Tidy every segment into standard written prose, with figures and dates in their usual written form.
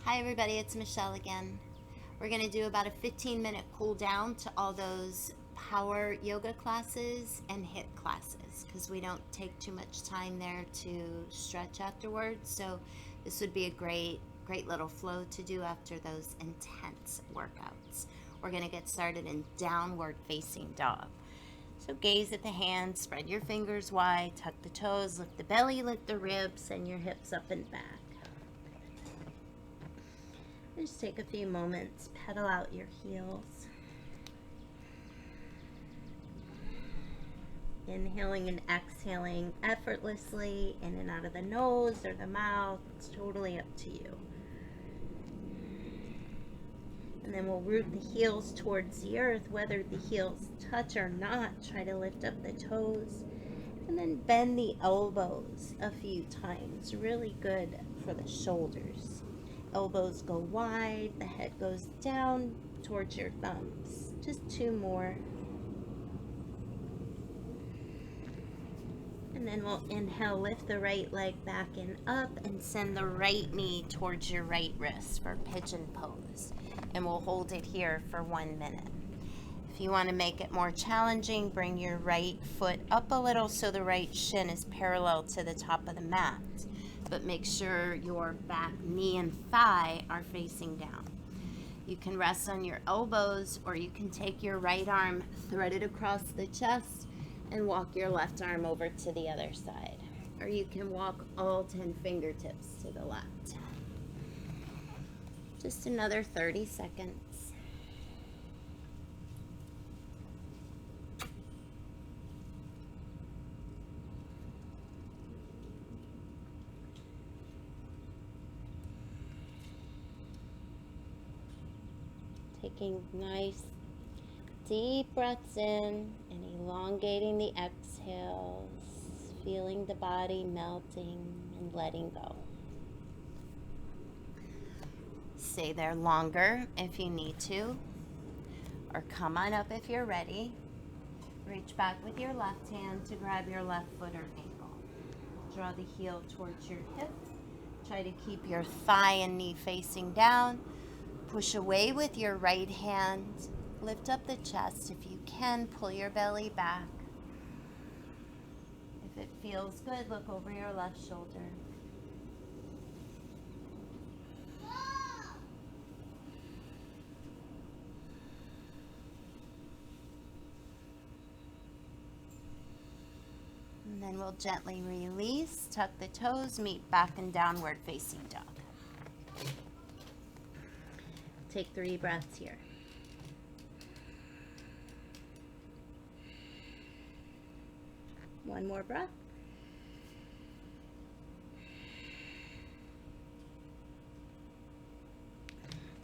Hi everybody, it's Michelle again. We're going to do about a 15-minute cool down to all those power yoga classes and HIIT classes because we don't take too much time there to stretch afterwards. So this would be a great little flow to do after those intense workouts. We're going to get started in downward facing dog. So gaze at the hands, spread your fingers wide, tuck the toes, lift the belly, lift the ribs, send your hips up and back. Just take a few moments, pedal out your heels. Inhaling and exhaling effortlessly in and out of the nose or the mouth. It's totally up to you. And then we'll root the heels towards the earth, whether the heels touch or not. Try to lift up the toes. And then bend the elbows a few times. Really good for the shoulders. Elbows go wide, the head goes down towards your thumbs. Just two more. And then we'll inhale, lift the right leg back and up, and send the right knee towards your right wrist for pigeon pose. And we'll hold it here for 1 minute. If you want to make it more challenging, bring your right foot up a little so the right shin is parallel to the top of the mat. But make sure your back knee and thigh are facing down. You can rest on your elbows, or you can take your right arm, thread it across the chest, and walk your left arm over to the other side. Or you can walk all 10 fingertips to the left. Just another 30 seconds. Taking nice deep breaths in and elongating the exhales, feeling the body melting and letting go. Stay there longer if you need to, or come on up if you're ready. Reach back with your left hand to grab your left foot or ankle. Draw the heel towards your hip. Try to keep your thigh and knee facing down. Push away with your right hand. Lift up the chest. If you can, pull your belly back. If it feels good, look over your left shoulder. And then we'll gently release, tuck the toes, meet back in downward facing dog. Take 3 breaths here. One more breath.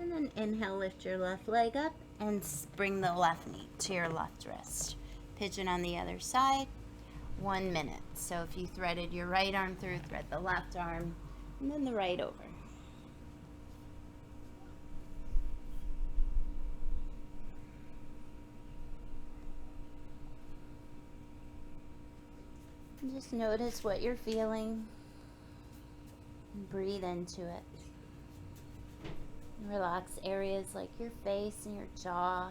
And then inhale, lift your left leg up and bring the left knee to your left wrist. Pigeon on the other side, 1 minute. So if you threaded your right arm through, thread the left arm, and then the right over. And just notice what you're feeling and breathe into it. And relax areas like your face and your jaw.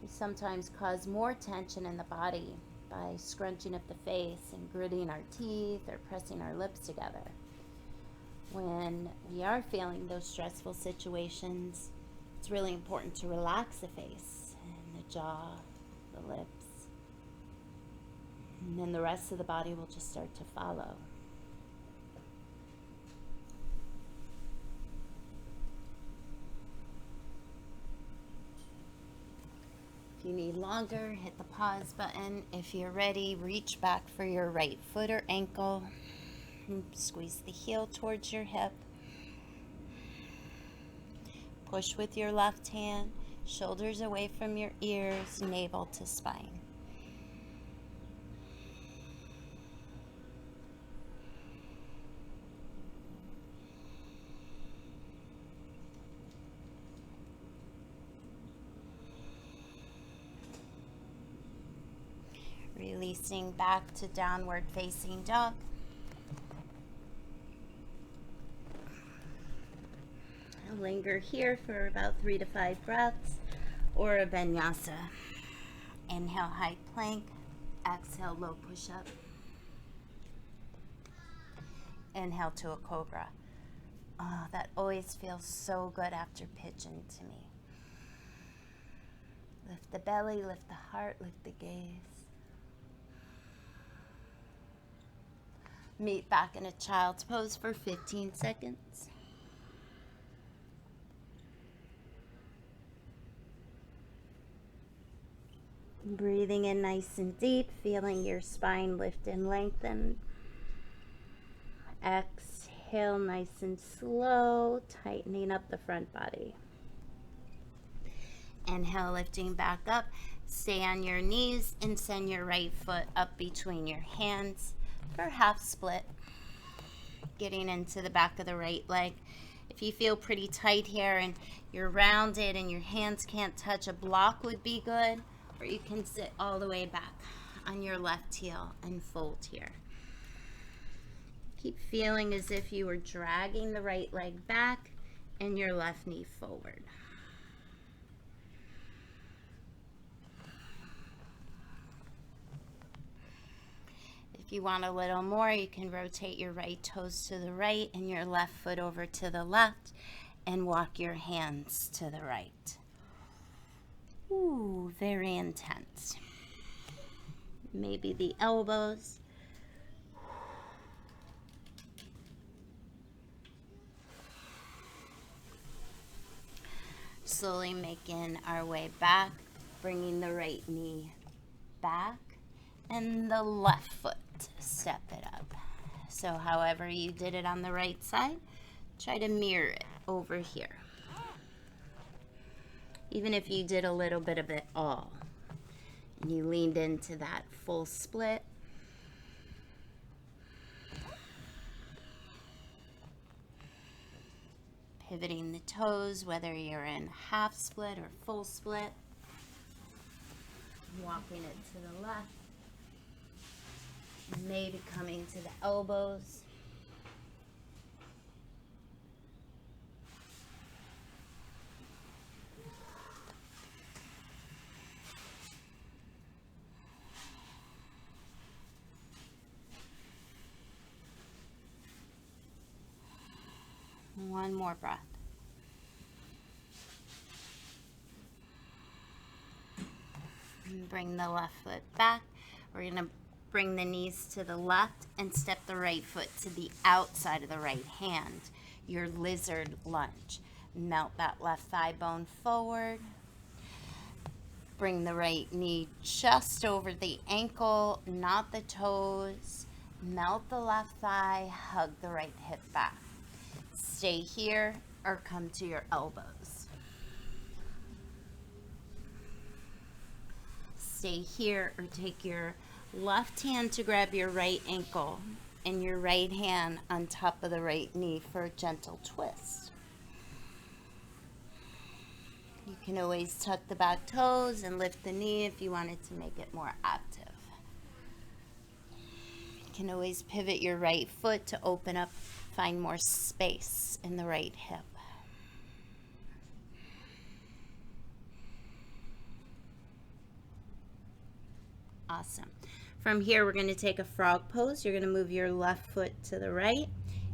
We sometimes cause more tension in the body by scrunching up the face and gritting our teeth or pressing our lips together. When we are feeling those stressful situations, it's really important to relax the face and the jaw, the lips. And then the rest of the body will just start to follow. If you need longer, hit the pause button. If you're ready, reach back for your right foot or ankle. Squeeze the heel towards your hip. Push with your left hand, shoulders away from your ears, navel to spine. Releasing back to downward facing dog. Linger here for about 3 to 5 breaths, or a vinyasa. Inhale, high plank. Exhale, low push-up. Inhale to a cobra. Oh, that always feels so good after pigeon to me. Lift the belly, lift the heart, lift the gaze. Meet back in a child's pose for 15 seconds. Breathing in nice and deep, feeling your spine lift and lengthen. Exhale nice and slow, tightening up the front body. Inhale, lifting back up. Stay on your knees and send your right foot up between your hands for half split. Getting into the back of the right leg. If you feel pretty tight here and you're rounded and your hands can't touch, a block would be good. Or you can sit all the way back on your left heel and fold here. Keep feeling as if you were dragging the right leg back and your left knee forward. If you want a little more, you can rotate your right toes to the right and your left foot over to the left and walk your hands to the right. Ooh, very intense. Maybe the elbows. Slowly making our way back, bringing the right knee back and the left foot, step it up. So however you did it on the right side, try to mirror it over here. Even if you did a little bit of it all and you leaned into that full split. Pivoting the toes, whether you're in half split or full split. Walking it to the left. Maybe coming to the elbows. One more breath. And bring the left foot back. We're going to bring the knees to the left and step the right foot to the outside of the right hand. Your lizard lunge. Melt that left thigh bone forward. Bring the right knee just over the ankle, not the toes. Melt the left thigh, hug the right hip back. Stay here or come to your elbows. Stay here or take your left hand to grab your right ankle and your right hand on top of the right knee for a gentle twist. You can always tuck the back toes and lift the knee if you wanted to make it more active. You can always pivot your right foot to open up, find more space in the right hip. Awesome. From here, we're going to take a frog pose. You're going to move your left foot to the right.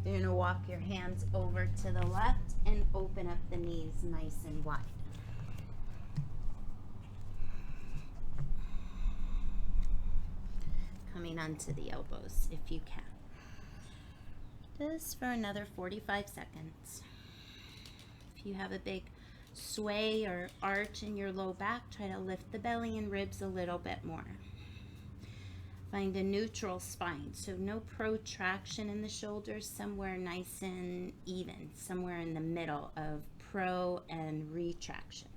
You're going to walk your hands over to the left and open up the knees nice and wide. Coming onto the elbows if you can. Just for another 45 seconds. If you have a big sway or arch in your low back, try to lift the belly and ribs a little bit more. Find a neutral spine, so no protraction in the shoulders, somewhere nice and even, somewhere in the middle of pro and retraction.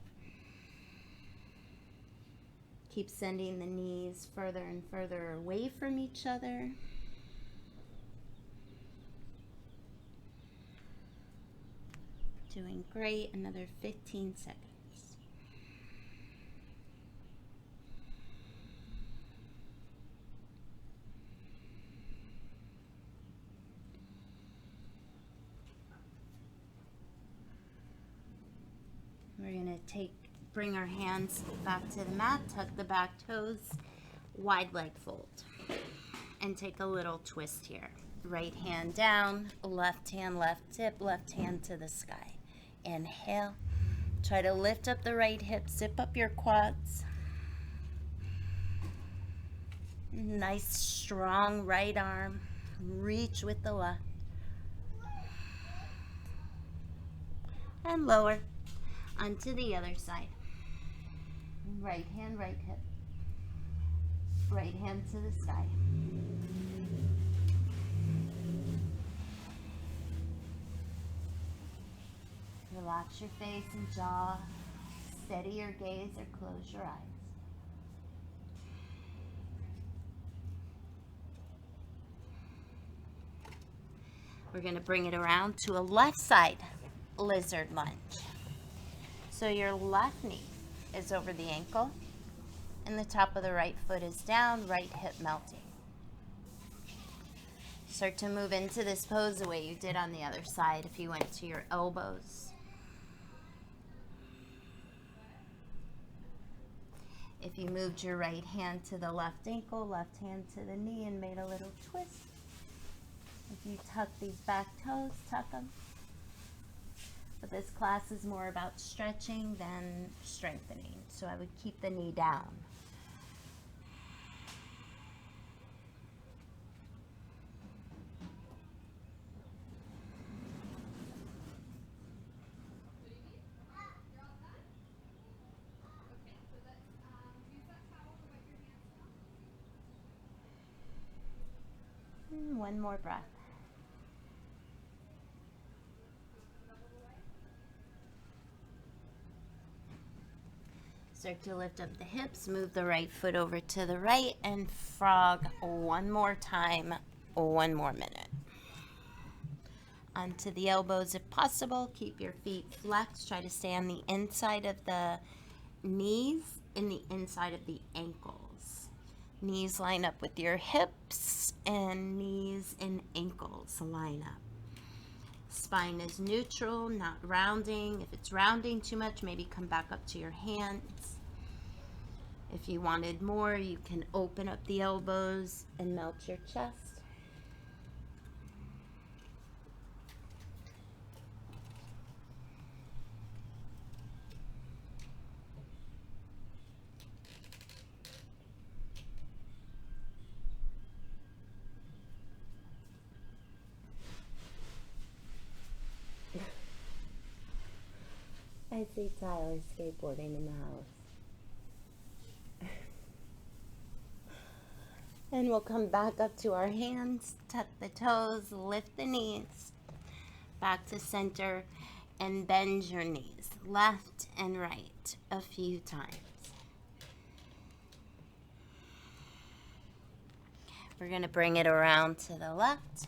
Keep sending the knees further and further away from each other. Doing great. Another 15 seconds. bring our hands back to the mat, tuck the back toes, wide leg fold, and take a little twist here. Right hand down, left hand, left hip, left hand to the sky. Inhale. Try to lift up the right hip, zip up your quads. Nice, strong right arm. Reach with the left. And lower onto the other side. Right hand, right hip. Right hand to the sky. Relax your face and jaw. Steady your gaze or close your eyes. We're going to bring it around to a left side lizard lunge. So your left knee is over the ankle and the top of the right foot is down, right hip melting. Start to move into this pose the way you did on the other side if you went to your elbows. If you moved your right hand to the left ankle, left hand to the knee and made a little twist. If you tuck these back toes, tuck them. But this class is more about stretching than strengthening, so I would keep the knee down. One more breath. Start to lift up the hips, move the right foot over to the right, and frog one more time, 1 more minute. Onto the elbows if possible. Keep your feet flexed. Try to stay on the inside of the knees and the inside of the ankles. Knees line up with your hips, and knees and ankles line up. Spine is neutral, not rounding. If it's rounding too much, maybe come back up to your hands. If you wanted more, you can open up the elbows and melt your chest. I see Tyler skateboarding in the house. And we'll come back up to our hands, tuck the toes, lift the knees, back to center, and bend your knees, left and right, a few times. We're going to bring it around to the left.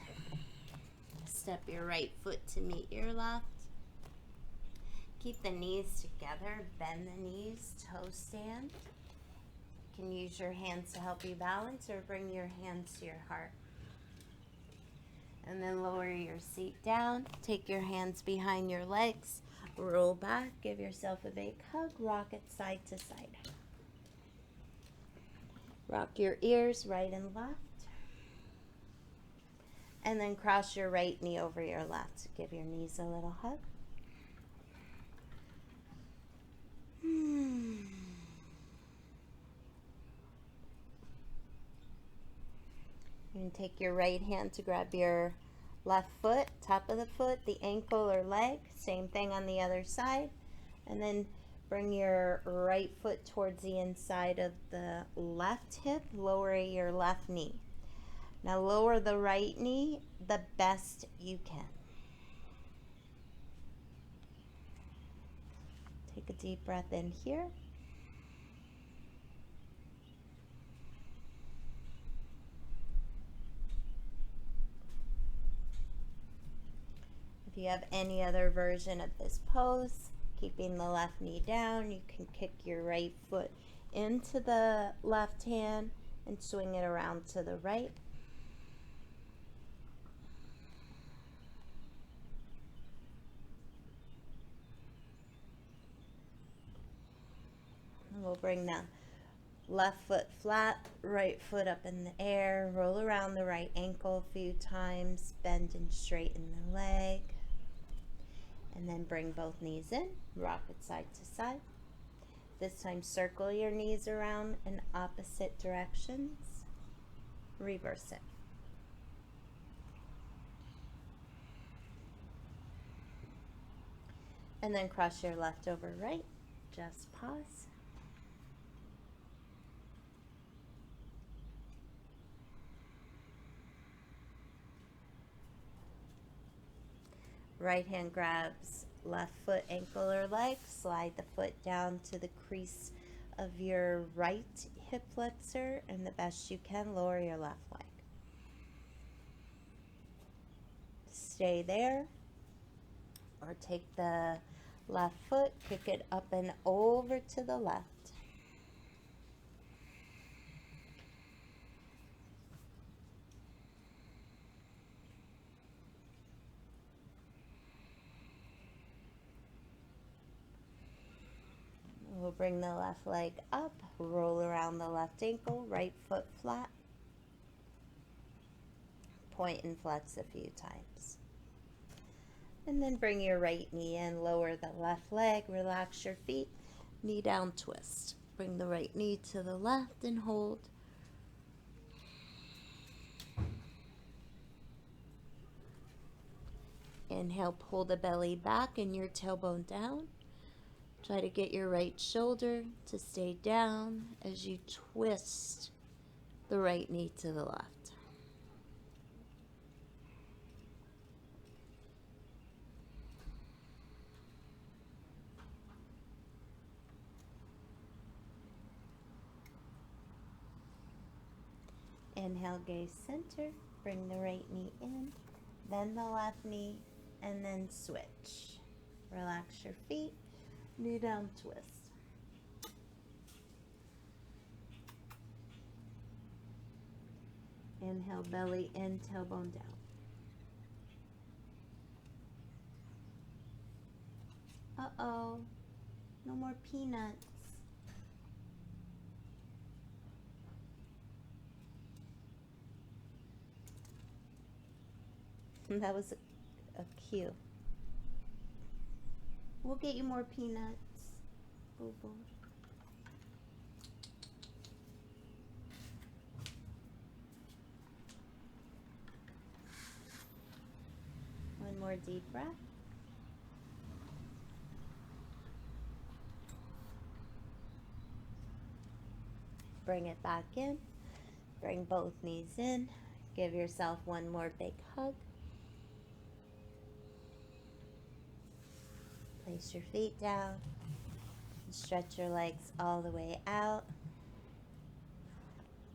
Step your right foot to meet your left. Keep the knees together, bend the knees, toe stand. You can use your hands to help you balance or bring your hands to your heart. And then lower your seat down, take your hands behind your legs, roll back, give yourself a big hug, rock it side to side. Rock your ears right and left. And then cross your right knee over your left. Give your knees a little hug. You can take your right hand to grab your left foot, top of the foot, the ankle or leg. Same thing on the other side. And then bring your right foot towards the inside of the left hip, lower your left knee. Now lower the right knee the best you can. Take a deep breath in here. If you have any other version of this pose, keeping the left knee down, you can kick your right foot into the left hand and swing it around to the right. We'll bring the left foot flat, right foot up in the air. Roll around the right ankle a few times. Bend and straighten the leg. And then bring both knees in. Rock it side to side. This time circle your knees around in opposite directions. Reverse it. And then cross your left over right. Just pause. Right hand grabs left foot, ankle, or leg. Slide the foot down to the crease of your right hip flexor, and the best you can, lower your left leg. Stay there, or take the left foot, kick it up and over to the left. We'll bring the left leg up, roll around the left ankle, right foot flat. Point and flex a few times. And then bring your right knee in, lower the left leg, relax your feet, knee down twist. Bring the right knee to the left and hold. Inhale, pull the belly back and your tailbone down. Try to get your right shoulder to stay down as you twist the right knee to the left. Inhale, gaze center. Bring the right knee in, then the left knee, and then switch. Relax your feet, knee down twist. Inhale, belly in, tailbone down. Uh-oh, no more peanuts. That was a cue. We'll get you more peanuts. Boo boo. One more deep breath. Bring it back in. Bring both knees in. Give yourself one more big hug. Place your feet down. Stretch your legs all the way out.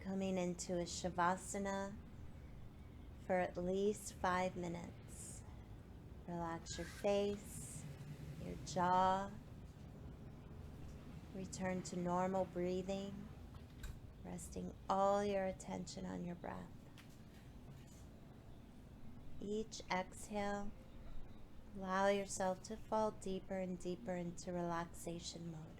Coming into a Shavasana for at least 5 minutes. Relax your face, your jaw. Return to normal breathing, resting all your attention on your breath. Each exhale, allow yourself to fall deeper and deeper into relaxation mode.